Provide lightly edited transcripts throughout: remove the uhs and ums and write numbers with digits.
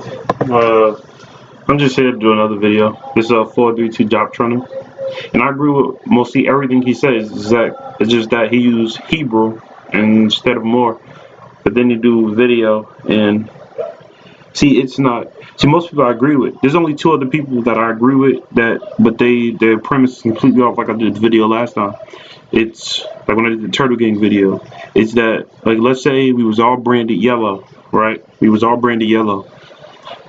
Uh, I'm just here to do another video. This is a 432 job training, and I agree with mostly everything he says. Is that it's just that he used Hebrew instead of more. But then he do video and see, it's not. See, most people I agree with. There's only two other people that I agree with but their premise is completely off. Like I did the video last time. It's like when I did the Turtle Gang video. It's that like let's say we was all branded yellow, right? We was all branded yellow.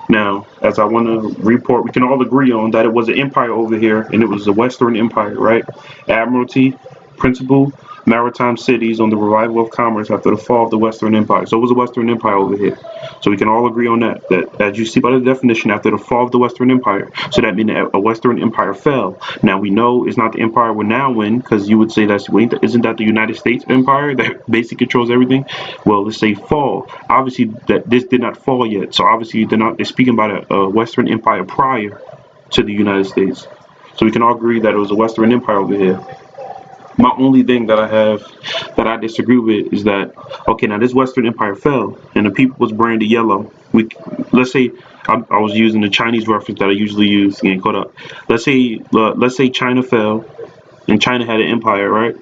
Now, as I want to report, we can all agree on that it was an empire over here, and it was the Western Empire, right? Admiralty, principal maritime cities on the revival of commerce after the fall of the Western Empire. So it was a Western Empire over here. So we can all agree on that. That, as you see by the definition, after the fall of the Western Empire, so that means a Western Empire fell. Now we know it's not the empire we're now in, because you would say isn't that the United States Empire that basically controls everything? Well, let's say fall. Obviously, that this did not fall yet. So obviously, they're speaking about a Western Empire prior to the United States. So we can all agree that it was a Western Empire over here. My only thing that I have that I disagree with is that okay, now this Western Empire fell and the people was branded yellow. Let's say I was using the Chinese reference that I usually use, getting caught up. Let's say China fell and China had an empire, right?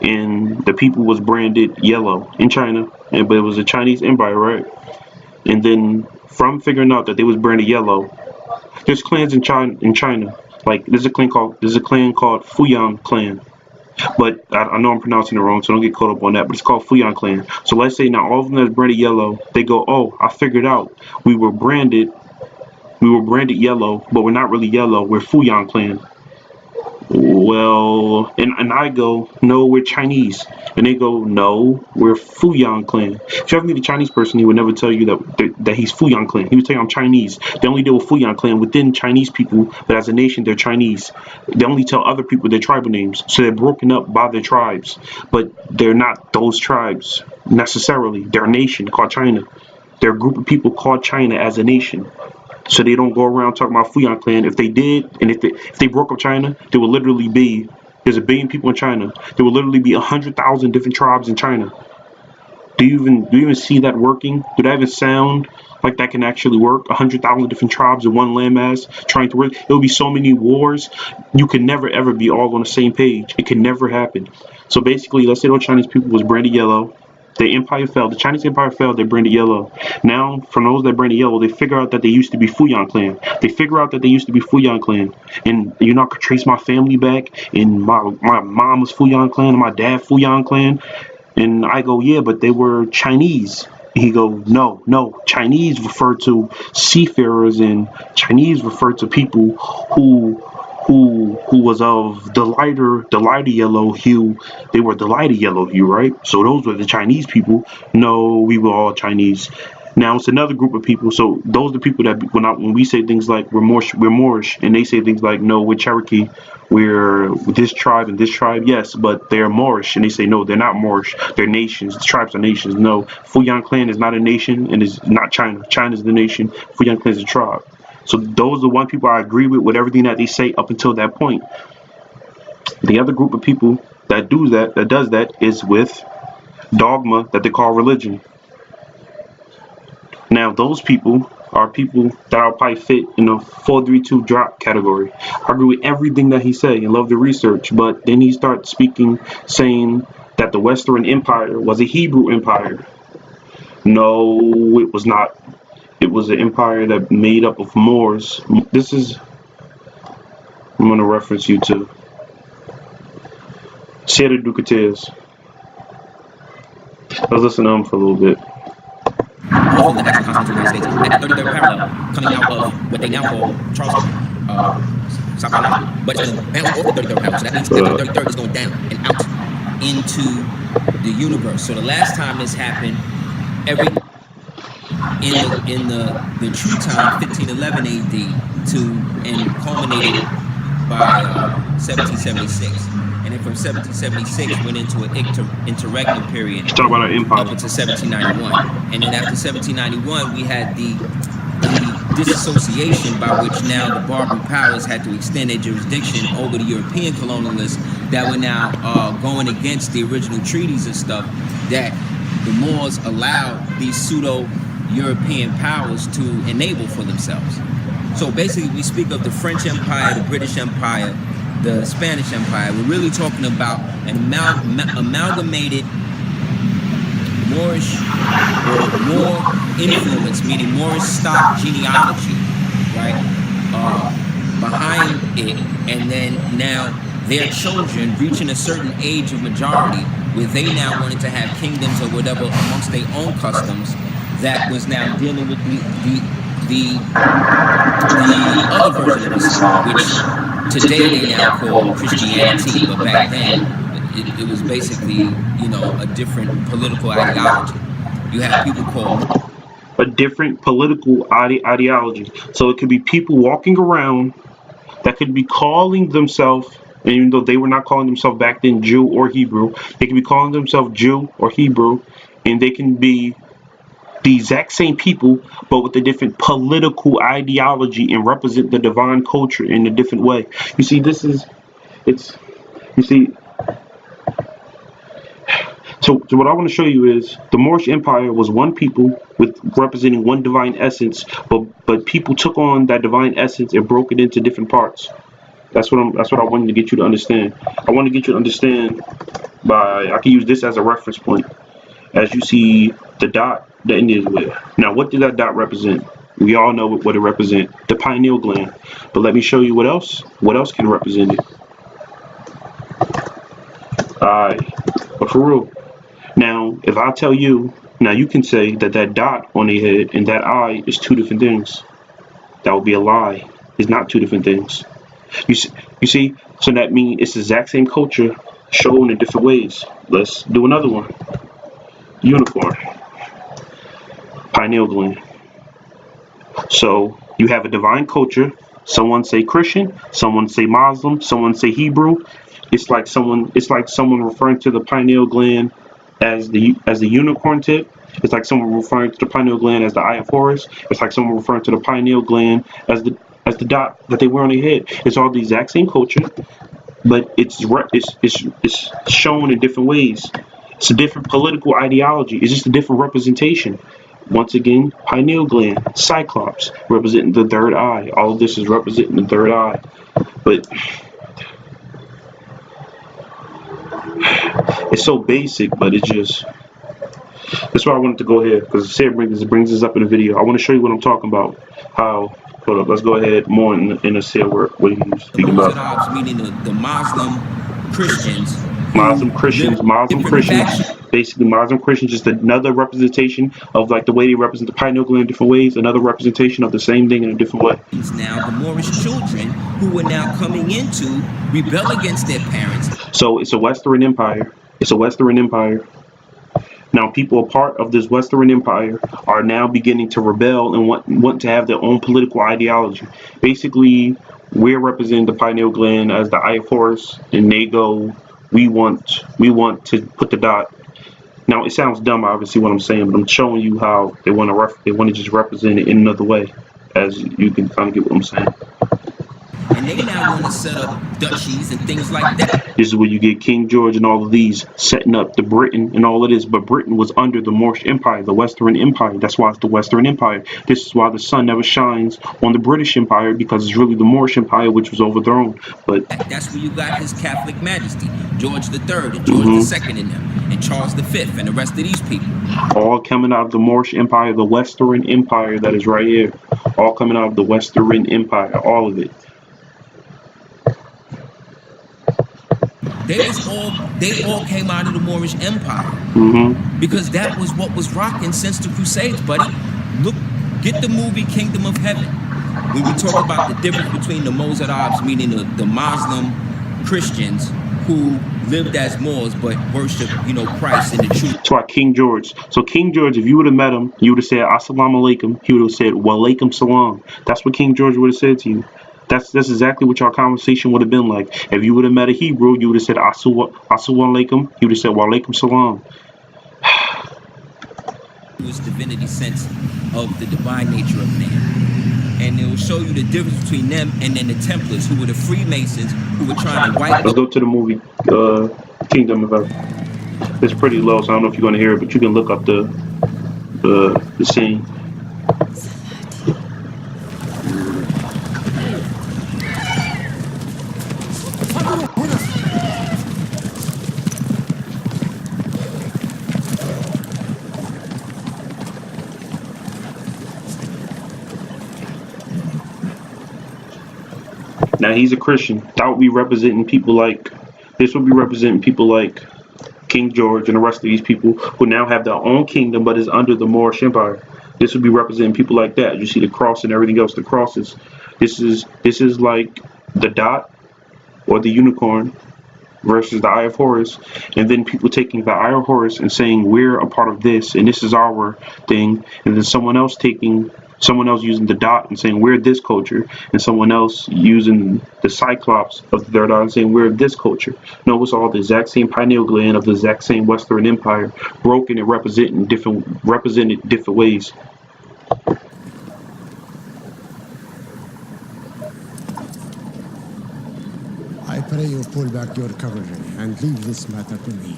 And the people was branded yellow in China, but it was a Chinese empire, right? And then from figuring out that they was branded yellow, there's clans in China. Like there's a clan called Fuyang clan, but I know I'm pronouncing it wrong, so don't get caught up on that. But it's called Fuyang Clan. So let's say now all of them that's branded yellow, they go, oh, I figured out we were branded, yellow, but we're not really yellow. We're Fuyang Clan. Well, and I go, no, we're Chinese. And they go, no, we're Fuyang Clan. If you ever meet a Chinese person, he would never tell you that he's Fuyang Clan. He would tell you I'm Chinese. They only deal with Fuyang Clan within Chinese people, but as a nation, they're Chinese. They only tell other people their tribal names. So they're broken up by their tribes. But they're not those tribes necessarily. They're a nation called China. They're a group of people called China as a nation. So they don't go around talking about Fuyang Clan. If they did, and if they broke up China, there would literally be there's a billion people in China. There would literally be 100,000 different tribes in China. Do you even see that working? Do that even sound like that can actually work? 100,000 different tribes in one landmass trying to work. It would be so many wars. You can never ever be all on the same page. It can never happen. So basically, let's say those Chinese people was branded yellow. The empire fell. The Chinese empire fell. They're branded yellow. Now, from those that branded yellow, they figure out that they used to be Fuyang Clan. They figure out that they used to be Fuyang Clan, and I could trace my family back. And my mom was Fuyang Clan, and my dad Fuyang Clan. And I go, yeah, but they were Chinese. He go, no. Chinese refer to seafarers, and Chinese refer to people who was of the lighter yellow hue. They were the lighter yellow hue, right? So those were the Chinese people. No, we were all Chinese. Now it's another group of people. So those are the people that when we say things like we're Moorish, and they say things like no, we're Cherokee, we're this tribe and this tribe. Yes, but they're Moorish, and they say no, they're not Moorish. They're nations. The tribes are nations. No, Fuyang Clan is not a nation, and is not China. China is the nation. Fuyang Clan is a tribe. So those are the one people I agree with everything that they say up until that point. The other group of people that does that is with dogma that they call religion. Now those people are people that I'll probably fit in a 432 drop category. I agree with everything that he said and love the research, but then he starts saying that the Western Empire was a Hebrew empire. No, it was not. It was an empire that made up of Moors. I'm going to reference you to Sierra Ducates. Let's listen to him for a little bit. Often the actual Constitution of the United States at the 33rd parallel, coming out of what they now call Charleston, South Carolina. But it's going to bounce off the 33rd parallel. So that means that the 33rd is going down and out into the universe. So the last time this happened, in the true time, 1511 AD, and culminated by 1776. And then from 1776 went into an interregnum period Talk about our empire. up until 1791. And then after 1791, we had the disassociation by which now the Barbary powers had to extend their jurisdiction over the European colonialists that were now going against the original treaties and stuff, that the Moors allowed these pseudo European powers to enable for themselves. So basically, we speak of the French Empire, the British Empire, the Spanish Empire. We're really talking about an amalgamated Moorish or Moor influence, meaning Moorish stock genealogy, right? Behind it, and then now their children reaching a certain age of majority where they now wanted to have kingdoms or whatever amongst their own customs that was now dealing with the other version of Islam, which today they now call Christianity, but back then it was basically, you know, a different political ideology. You have people called A different political ideology. So it could be people walking around that could be calling themselves, and even though they were not calling themselves back then Jew or Hebrew, they can be calling themselves Jew or Hebrew, and they can be the exact same people, but with a different political ideology and represent the divine culture in a different way. You see, you see, so what I want to show you is the Moorish Empire was one people with representing one divine essence, but people took on that divine essence and broke it into different parts. That's what I wanted to get you to understand. I want to get you to understand I can use this as a reference point. As you see the dot that India is with. Now, what does that dot represent? We all know what it represents, the pineal gland. But let me show you what else. What else can represent it? But for real. Now, if I tell you, now you can say that that dot on the head and that eye is two different things. That would be a lie. It's not two different things. You see? So that means it's the exact same culture shown in different ways. Let's do another one. Unicorn. Pineal gland. So you have a divine culture. Someone say Christian, someone say Muslim, someone say Hebrew. It's like someone referring to the pineal gland as the unicorn tip. It's like someone referring to the pineal gland as the eye of Horus. It's like someone referring to the pineal gland as the dot that they wear on their head. It's all the exact same culture, but it's shown in different ways. It's a different political ideology. It's just a different representation. Once again, pineal gland, cyclops, representing the third eye. All of this is representing the third eye. But it's so basic, but it's just... That's why I wanted to go ahead, because it brings this up in the video. I want to show you what I'm talking about. Hold up, let's go ahead more in the say what he's speaking about. Meaning the Muslim Christians. Muslim Christians. Basically, Muslim Christians, just another representation of like the way they represent the pineal gland in different ways, another representation of the same thing in a different way. Now, the Moorish children who are now coming into rebel against their parents. So it's a Western empire. It's a Western empire. Now, people a part of this Western empire are now beginning to rebel and want to have their own political ideology. Basically, we're representing the pineal gland as the eye of Horus, and they go, we want to put the dot. Now, it sounds dumb, obviously, what I'm saying, but I'm showing you how they want to just represent it in another way, as you can kind of get what I'm saying. And they now want to set up duchies and things like that. This is where you get King George and all of these setting up the Britain and all of this. But Britain was under the Moorish Empire, the Western Empire. That's why it's the Western Empire. This is why the sun never shines on the British Empire, because it's really the Moorish Empire which was overthrown. But that's where you got His Catholic Majesty, George III and George II in them, and Charles V and the rest of these people. All coming out of the Moorish Empire, the Western Empire that is right here. All coming out of the Western Empire, all of it. They all came out of the Moorish Empire, because that was what was rocking since the Crusades, buddy. Look, get the movie Kingdom of Heaven. When we talk about the difference between the Mozarabs, meaning the Muslim Christians who lived as Moors but worship, Christ in the truth. That's why King George. So King George, if you would have met him, you would have said Assalamu alaikum. He would have said Wa alaikum salam. That's what King George would have said to you. That's exactly what your conversation would have been like. If you would have met a Hebrew, you would have said Assalamu alaikum. You would have said Wa alaikum salam. It's divinity sense of the divine nature of man. And it will show you the difference between them and then the Templars, who were the Freemasons, who were trying to wipe. Let's go to the movie Kingdom of Heaven. It's pretty low, so I don't know if you're going to hear it, but you can look up the scene. Now he's a Christian. That would be representing people like, this would be representing people like King George and the rest of these people who now have their own kingdom but is under the Moorish Empire. This would be representing people like that. You see the cross and everything else, the crosses. This is like the dot or the unicorn versus the Eye of Horus, and then people taking the Eye of Horus and saying we're a part of this and this is our thing, and then someone else using the dot and saying we're this culture, and someone else using the Cyclops of the third eye and saying we're this culture. No, it's all the exact same pineal gland of the exact same Western Empire, broken and represented different ways. I pray you pull back your cavalry and leave this matter to me.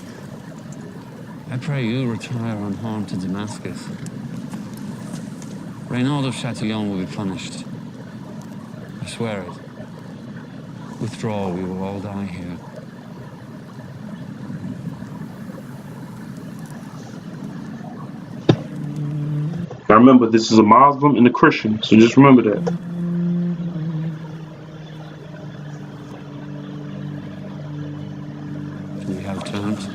I pray you retire unharmed to Damascus. Reynald of Chatillon will be punished. I swear it. Withdraw, we will all die here. Now remember, this is a Muslim and a Christian, so just remember that. Do we have terms?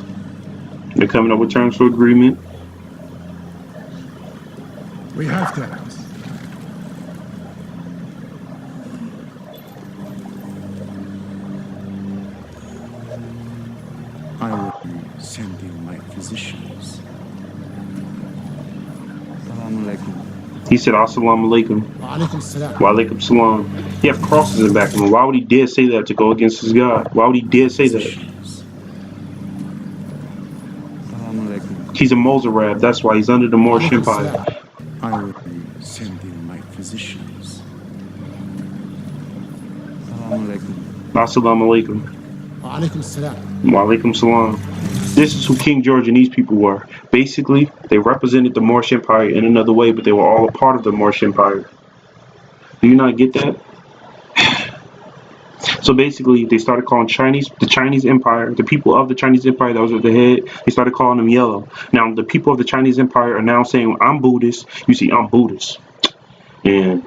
They're coming up with terms for agreement. We have terms. I will be sending my physicians. Assalamu alaikum. He said, Assalamu alaikum. Wa alaikum salam. Wa alaikum salam. He have crosses in back of him. Why would he dare say that to go against his God? Why would he dare say that? Assalamu alaikum. He's a Mozarab. That's why he's under the Moorish Empire. I will be sending my physicians. Assalamu alaikum. Assalamu alaikum. Wa alaikum salam. Wa alaikum salam. This is who King George and these people were. Basically, they represented the Moorish Empire in another way, but they were all a part of the Moorish Empire. Do you not get that? So basically, they started calling the Chinese Empire, the people of the Chinese Empire that was at the head, they started calling them yellow. Now, the people of the Chinese Empire are now saying, I'm Buddhist. You see, I'm Buddhist. And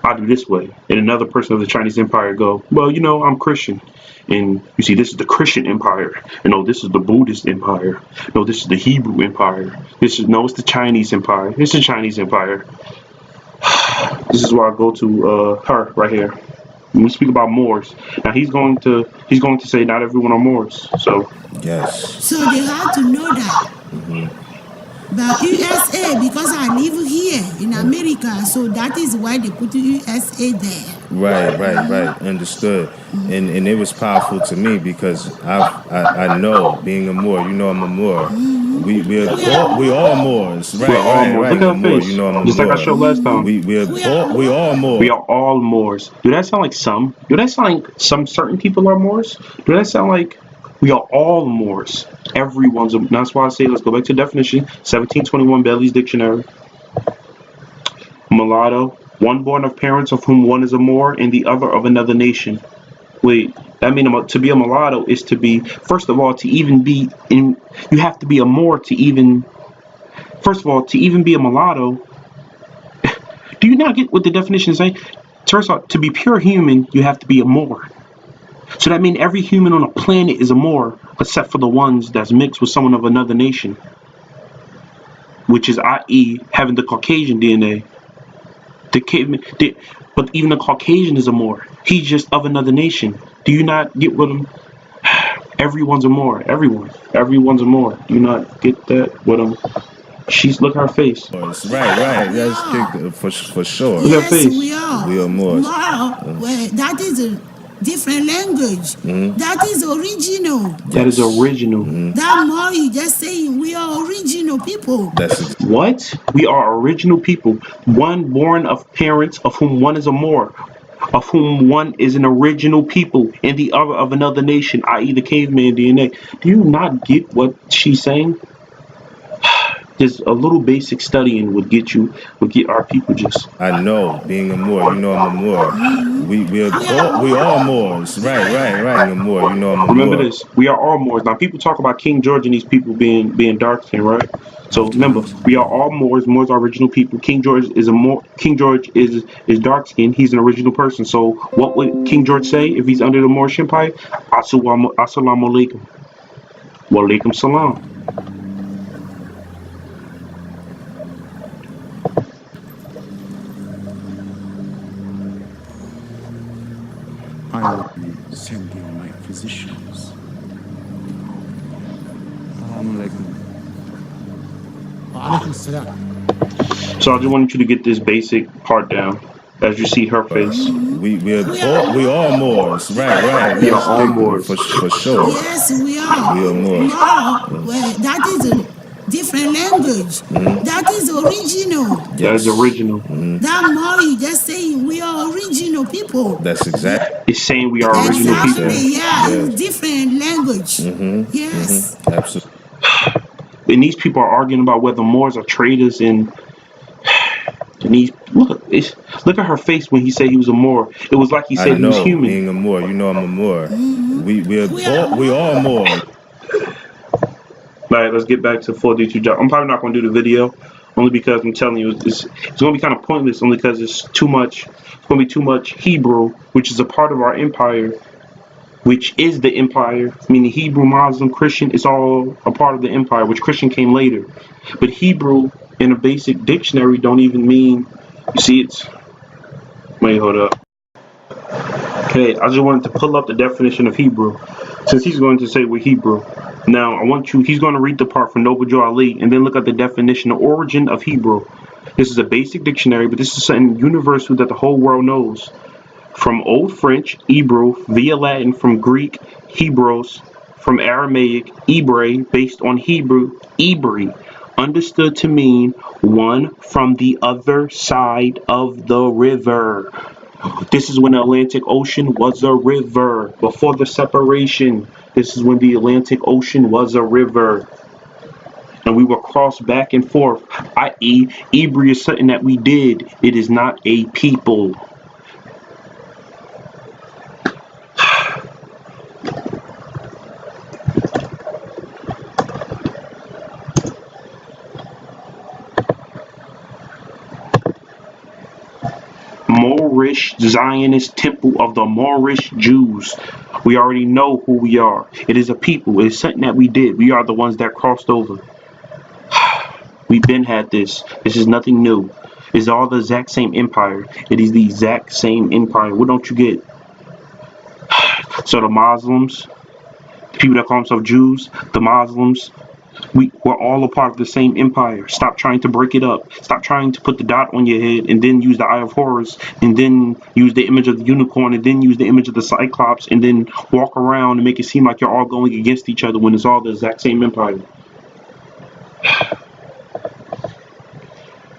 I do this way. And another person of the Chinese Empire go, well, you know, I'm Christian. And you see, this is the Christian Empire. And no, this is the Buddhist Empire. No, this is the Hebrew Empire. It's the Chinese Empire. It's the Chinese Empire. This is why I go to her right here. When we speak about Moors, now he's going to say not everyone are Moors. So yes. So they had to know that. But USA, because I live here in America, so that is why they put USA there. Right. Understood. And it was powerful to me because I know, being a Moor, you know I'm a Moor. We all Moors. Right. Look at her Moor, face. you know I'm a Just Moor. like I showed last time. We all Moors. We are all Moors. Do that sound like some? Do that sound like some certain people are Moors? Do that sound like we are all Moors? Everyone's a. That's why I say let's go back to the definition. 1721 Bailey's Dictionary. Mulatto, one born of parents of whom one is a Moor and the other of another nation. Wait, that means to be a mulatto is to be, first of all, to even be in, you have to be a Moor to even, first of all, to even be a mulatto. Do you not get what the definition is saying? First of all, to be pure human, you have to be a Moor. So that means every human on the planet is a Moor, except for the ones that's mixed with someone of another nation, which is i.e. having the Caucasian DNA. But even the Caucasian is a Moor. He's just of another nation. Do you not get what I'm... Everyone's a Moor. Everyone's a Moor. Do you not get that? What I'm... Look at her face. Right. That's for sure. Look at her face. We are. We are Moors. Wow. Well, that is a different language. That is original. That is original. That more you just saying we are original people. What? We are original people. One born of parents of whom one is a Moor, of whom one is an original people, and the other of another nation, i.e. the caveman DNA. Do you not get what she's saying? Just a little basic studying would get our people just. I know, being a Moor, you know I'm a Moor. We all Moors. Right. Being a Moor, you know I'm a Remember Moor. this: we are all Moors. Now, people talk about King George and these people being dark skinned, right? So remember, we are all Moors. Moors are original people. King George is a Moor. King George is dark skinned. He's an original person. So what would King George say if he's under the Moorish Empire? Assalamu alaikum. Wa alaikum salam. I will send you my physicians. Assalamu alaikum. Alaikum salam. So I just wanted you to get this basic part down. As you see her face, We all Moors. Right. we are all Moors. For sure. Yes, we are. We are Moors. No, well, that is a different language. That is original. That is original. That Mori just saying we are original people. That's exactly. It's saying we are original people. Exactly, yeah, it's different language. Yes. Absolutely. And these people are arguing about whether Moors are traitors and these look at her face when he said he was a Moor. It was like he said he was human. Being a Moor, you know I'm a Moor. We all Moors. All right, let's get back to 4D2 job. I'm probably not going to do the video only because I'm telling you it's going to be kind of pointless only because it's too much. It's going to be too much Hebrew, which is a part of our empire, which is the empire, meaning Hebrew, Muslim, Christian. It's all a part of the empire, which Christian came later. But Hebrew in a basic dictionary don't even mean, you see it's, wait, hold up. Okay, I just wanted to pull up the definition of Hebrew since he's going to say we're Hebrew. Now, he's going to read the part from Noble Joe Ali and then look at the definition, the origin of Hebrew. This is a basic dictionary, but this is something universal that the whole world knows. From Old French, Hebrew, via Latin, from Greek, Hebrews, from Aramaic, Ebre, based on Hebrew, Ibri, understood to mean one from the other side of the river. This is when the Atlantic Ocean was a river. Before the separation, this is when the Atlantic Ocean was a river. And we were crossed back and forth, i.e., Ibri is something that we did. It is not a people. Moorish Zionist temple of the Moorish Jews. We already know who we are. It is a people. It is something that we did. We are the ones that crossed over. We've been had this. This is nothing new. It's all the exact same empire. It is the exact same empire. What don't you get? So the Muslims, the people that call themselves Jews, the Muslims, we're all a part of the same empire. Stop trying to break it up. Stop trying to put the dot on your head and then use the Eye of Horus and then use the image of the unicorn and then use the image of the Cyclops and then walk around and make it seem like you're all going against each other when it's all the exact same empire.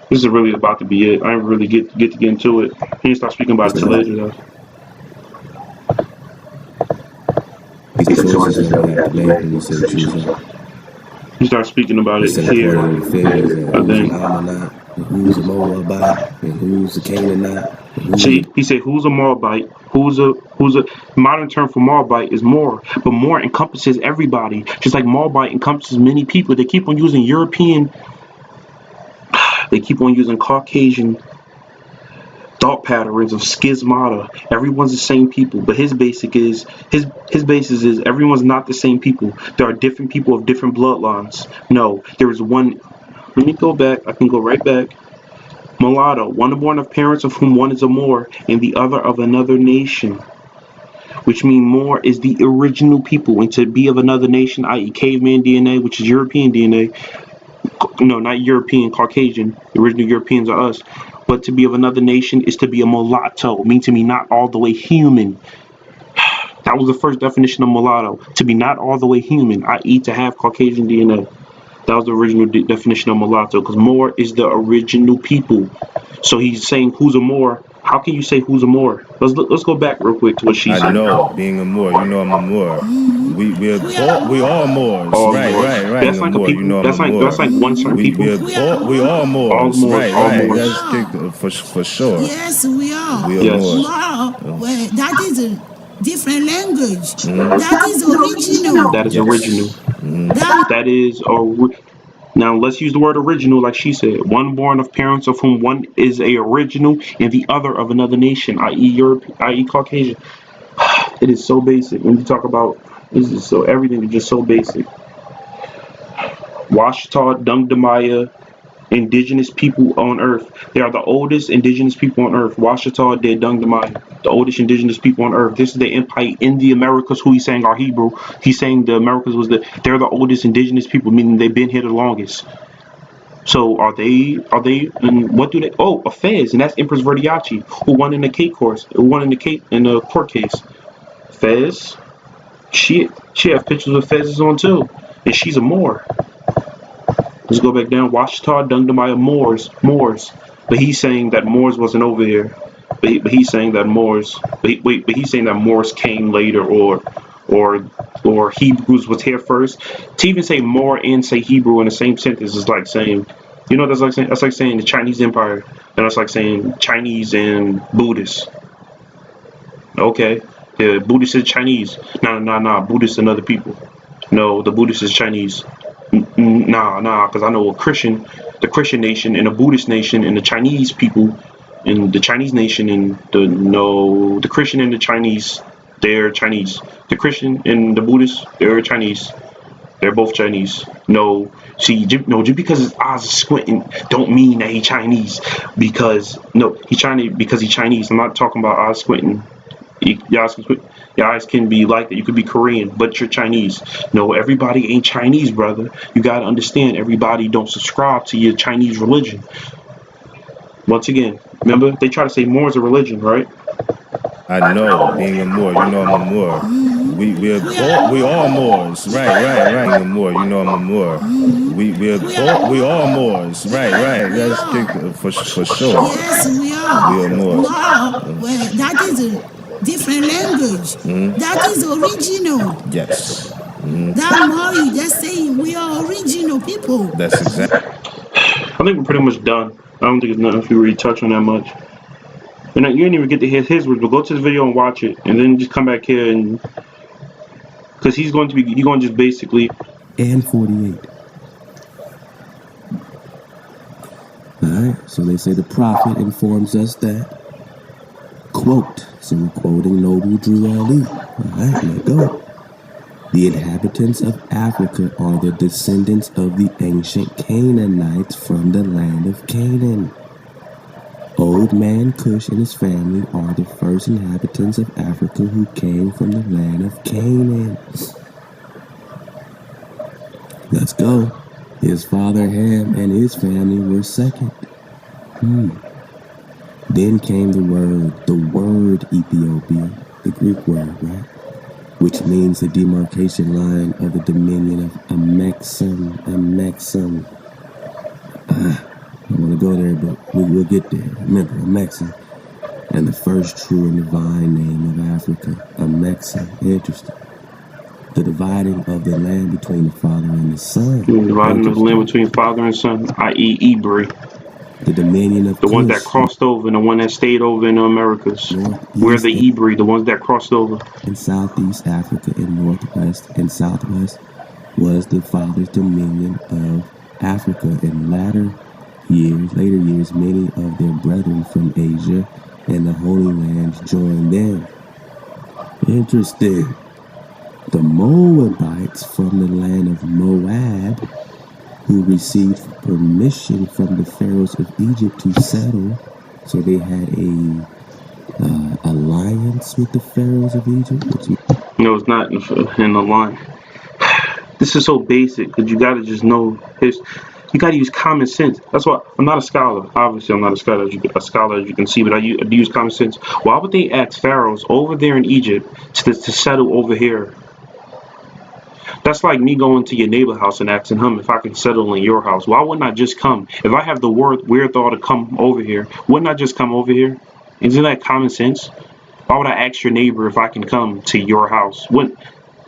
This is really about to be it. I didn't really get to get into it. I didn't start speaking about it till later though. You start speaking about it here, I think. Who's a Moabite and who's a Canaanite? See, he said, who's a Moabite? Who's a modern term for Moabite is Moor, but Moor encompasses everybody. Just like Moabite encompasses many people. They keep on using European. They keep on using Caucasian thought patterns of schismata. Everyone's the same people, but his basis is everyone's not the same people. There are different people of different bloodlines. No, there is one. Let me go back. I can go right back. Mulatto, one born of parents of whom one is a Moor and the other of another nation, which means Moor is the original people, and to be of another nation, i.e. caveman DNA, which is European DNA. No, not European, Caucasian. The original Europeans are us. But to be of another nation is to be a mulatto, mean to me not all the way human. That was the first definition of mulatto, to be not all the way human, i.e. to have Caucasian DNA. That was the original definition of mulatto, because Moor is the original people. So he's saying who's a Moor. How can you say who's a Moor? Let's go back real quick to what she said. I know, being a Moor, you know I'm a Moor. we all Moors. All Right, Moors. right, right. That's I'm a like a Moor. You people. know I'm a Moor. That's like one certain people. We all All Moors. Moors. Right, All right. Moors. That's for sure. Yes, we are. We are Yes. Moors. Well, that is a different language. That is original. That is Yes. original. That That is now let's use the word original, like she said. One born of parents of whom one is a original and the other of another nation, i.e. Europe, i.e. Caucasian. It is so basic when you talk about this is so everything is just so basic. Washita, Dungdamaya, indigenous people on earth. They are the oldest indigenous people on earth. Washita, De Dungdamaya, the oldest indigenous people on earth. This is the empire in the Americas. Who he's saying are Hebrew. He's saying the Americas they're the oldest indigenous people, meaning they've been here the longest. So are they and what do they a Fez, and that's Empress Verdiachi, who won in the court case. Fez, she has pictures of Fez's on too. And she's a Moor. Let's go back down. Washita, Dungdamaya, Moors. But he's saying that Moors wasn't over here. But he's saying that Moors. But he's saying that Moors came later, or Hebrews was here first. To even say Moor and say Hebrew in the same sentence is like saying, that's like saying the Chinese Empire, and that's like saying Chinese and Buddhist. Okay, the Buddhist is Chinese. Nah. Buddhists and other people. No, the Buddhist is Chinese. Nah, because I know the Christian nation and the Buddhist nation and the Chinese people and the Chinese nation and the Christian and the Chinese, they're Chinese. The Christian and the Buddhist, they're Chinese. They're both Chinese. No, just because his eyes are squinting don't mean that he's Chinese. He's Chinese because he's Chinese. I'm not talking about eyes squinting. Your eyes can be like that. You could be Korean, but you're Chinese. No, everybody ain't Chinese, brother. You gotta understand, everybody don't subscribe to your Chinese religion. Once again, remember they try to say more is a religion, right? I know, being a Moor, you know I'm a Moor. We all Moors. Right. Being a Moor, you know I'm a Moor. We all Moors. Right. That's for sure. yes, we are. We are Moors. Well, that is a different language. That is original. Yes. That more you just saying we are original people. That's exactly. I think we're pretty much done. I don't think there's nothing if we really touch on that much. And you didn't even get to hear his words, but go to the video and watch it, and then just come back here and because he's going to just basically And 48. Alright, so they say the prophet informs us that, quote, so we're quoting Noble Drew Ali. Alright, let go. The inhabitants of Africa are the descendants of the ancient Canaanites from the land of Canaan. Old Man Cush and his family are the first inhabitants of Africa who came from the land of Canaan. Let's go. His father Ham and his family were second. Then came the word Ethiopia, the Greek word, right? Which means the demarcation line of the dominion of Amexem. I don't want to go there, but we'll get there. Remember, Amexem. And the first true and divine name of Africa, Amexem. Interesting. The dividing of the land between the father and the son. dividing the land between father and son, i.e. Ibri. The dominion of The ones that crossed over and the one that stayed over in the Americas. We're the Ibri, the ones that crossed over. In Southeast Africa and Northwest and Southwest was the father's dominion of Africa. In later years, many of their brethren from Asia and the Holy Lands joined them. Interesting. The Moabites from the land of Moab, who received permission from the pharaohs of Egypt to settle, so they had a alliance with the pharaohs of Egypt. No, it's not in the line. This is so basic because you gotta just know you gotta use common sense. That's why I'm not a scholar. Obviously, I'm not a scholar as you can see, but I use common sense. Why would they ask pharaohs over there in Egypt to settle over here? That's like me going to your neighbor's house and asking him if I can settle in your house. Why wouldn't I just come? If I have the weird thought to come over here, wouldn't I just come over here? Isn't that common sense? Why would I ask your neighbor if I can come to your house?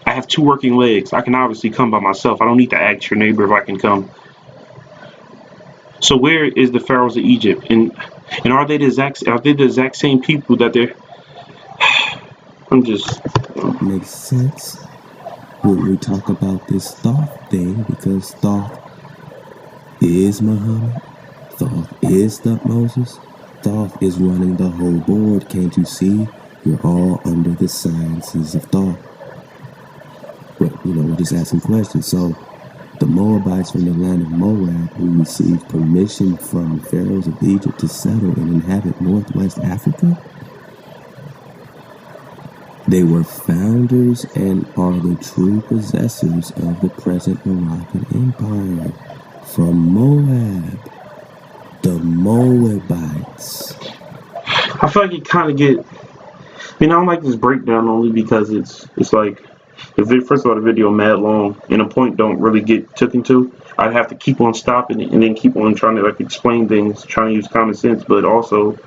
I have 2 working legs. I can obviously come by myself. I don't need to ask your neighbor if I can come. So where is the pharaohs of Egypt? And are they the exact same people that they're? I'm just. Makes sense when we talk about this Thoth thing, because Thoth is Muhammad. Thoth is the Moses. Thoth is running the whole board. Can't you see? You're all under the sciences of Thoth. But, we're just asking questions. So, the Moabites from the land of Moab, who received permission from pharaohs of Egypt to settle and inhabit northwest Africa, they were founders and are the true possessors of the present Moroccan Empire. From Moab, the Moabites. I feel like it kind of get. I don't like this breakdown only because it's like, first of all, the video mad long and the point don't really get taken to. I'd have to keep on stopping it and then keep on trying to explain things, trying to use common sense, but also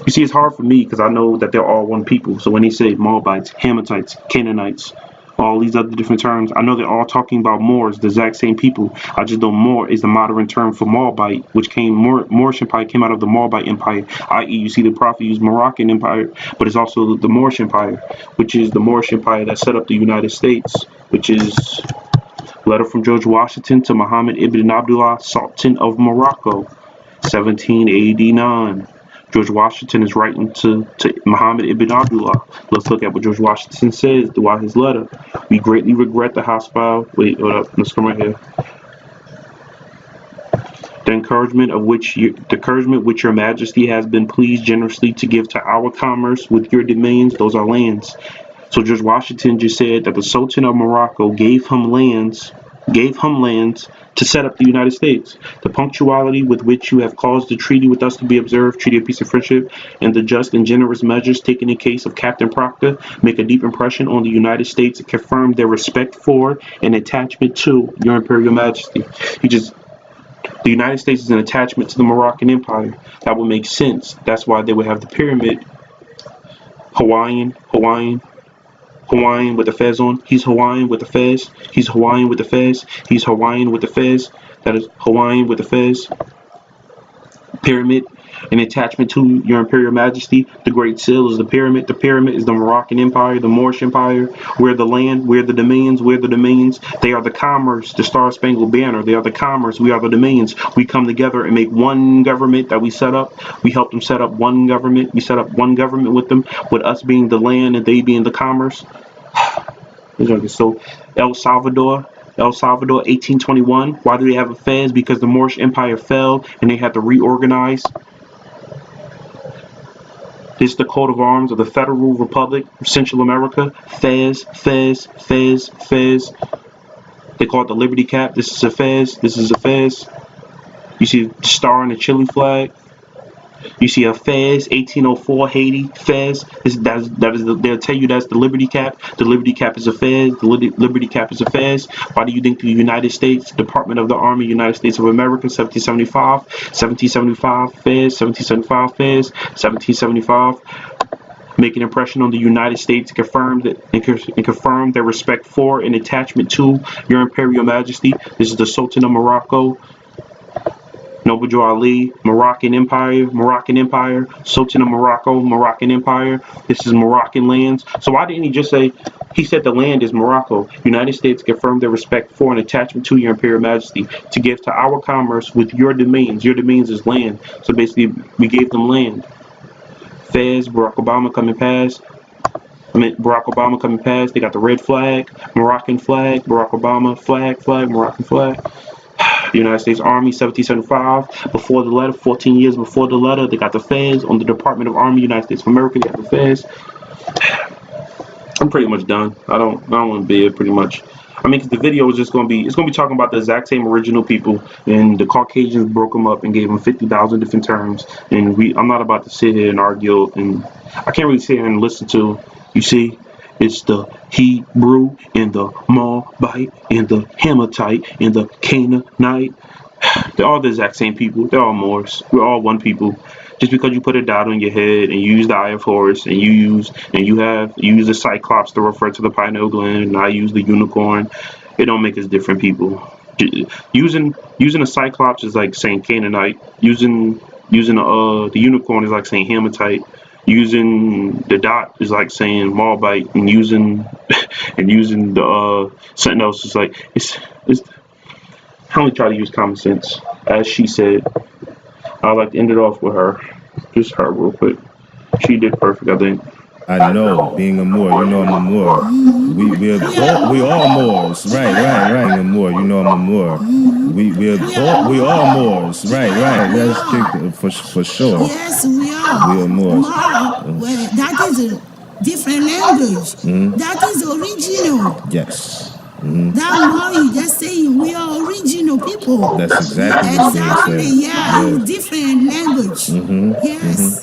you see, it's hard for me because I know that they're all one people. So when they say Moabites, Hammatites, Canaanites, all these other different terms, I know they're all talking about Moors, the exact same people. I just know Moor is the modern term for Moabite, which Moorish Empire came out of the Moabite Empire, i.e. you see the prophet used Moroccan Empire, but it's also the Moorish Empire, which is the Moorish Empire that set up the United States, which is a letter from George Washington to Muhammad ibn Abdullah, Sultan of Morocco, 1789. George Washington is writing to Muhammad ibn Abdullah. Let's look at what George Washington says throughout his letter. We greatly regret the hostile. Wait, hold up. Let's come right here. The encouragement which your majesty has been pleased generously to give to our commerce with your domains, those are lands. So George Washington just said that the Sultan of Morocco gave him lands to set up the United States. The punctuality with which you have caused the treaty with us to be observed, treaty of peace and friendship, and the just and generous measures taken in case of Captain Proctor make a deep impression on the United States and confirm their respect for and attachment to your Imperial Majesty. The United States is an attachment to the Moroccan Empire. That would make sense. That's why they would have the pyramid. Hawaiian with the fez on. He's Hawaiian with the fez. He's Hawaiian with the fez. He's Hawaiian with the fez. That is Hawaiian with the fez. Pyramid, an attachment to your Imperial Majesty. The Great Seal is the pyramid. The pyramid is the Moroccan Empire, the Moorish Empire. We're the land. We're the dominions. We're the dominions. They are the commerce, the Star Spangled Banner. They are the commerce. We are the dominions. We come together and make one government that we set up. We help them set up one government. We set up one government with them, with us being the land and they being the commerce. So El Salvador, 1821. Why do they have a fez? Because the Moorish Empire fell and they had to reorganize. This is the coat of arms of the Federal Republic of Central America. Fez, fez, fez, fez. They call it the Liberty Cap. This is a fez. This is a fez. You see the star and the Chile flag. You see a fez, 1804 Haiti fez. They'll tell you that's the Liberty Cap. The Liberty Cap is a fez. The Liberty Cap is a fez. Why do you think the United States Department of the Army, United States of America, 1775 fez, 1775 fez, 1775. Make an impression on the United States, confirm their respect for and attachment to your Imperial Majesty. This is the Sultan of Morocco. Noble Joe Ali, Moroccan Empire, Sultan of Morocco, Moroccan Empire. This is Moroccan lands. So why didn't he just say, he said the land is Morocco. United States confirmed their respect for and attachment to your Imperial Majesty to give to our commerce with your domains. Your domains is land. So basically, we gave them land. Fez, Barack Obama coming past. They got the red flag, Moroccan flag, Barack Obama flag, Moroccan flag. United States Army, 1775. Before the letter, 14 years before the letter, they got the fez on the Department of Army, United States of America. They got the fez. I'm pretty much done. I don't want to be here pretty much. I mean, because the video is just going to be, it's going to be talking about the exact same original people, and the Caucasians broke them up and gave them 50,000 different terms. And I'm not about to sit here and argue, and I can't really sit here and listen to, you see, it's the Hebrew and the Moabite and the Hammatite and the Canaanite. They're all the exact same people. They're all Moors. We're all one people. Just because you put a dot on your head and you use the eye of Horus and you use the Cyclops to refer to the pineal gland and I use the unicorn, it don't make us different people. Using a Cyclops is like saying Canaanite. Using the unicorn is like saying Hamatite. Using the dot is like saying Moabite, and using the something else is like it's. I only try to use common sense, as she said. I'd like to end it off with her, just her real quick. She did perfect, I think. I know, being a Moor, you know I'm a Moor. We all Moors, right. Being a Moor, you know I'm a Moor. We all Moors, right. That's for sure. Yes, we are. We are Moors. Well, that is a different language. That is original. Yes. That more you just saying we are original people. That's exactly what I'm saying. Exactly, yeah, in different language. Yes.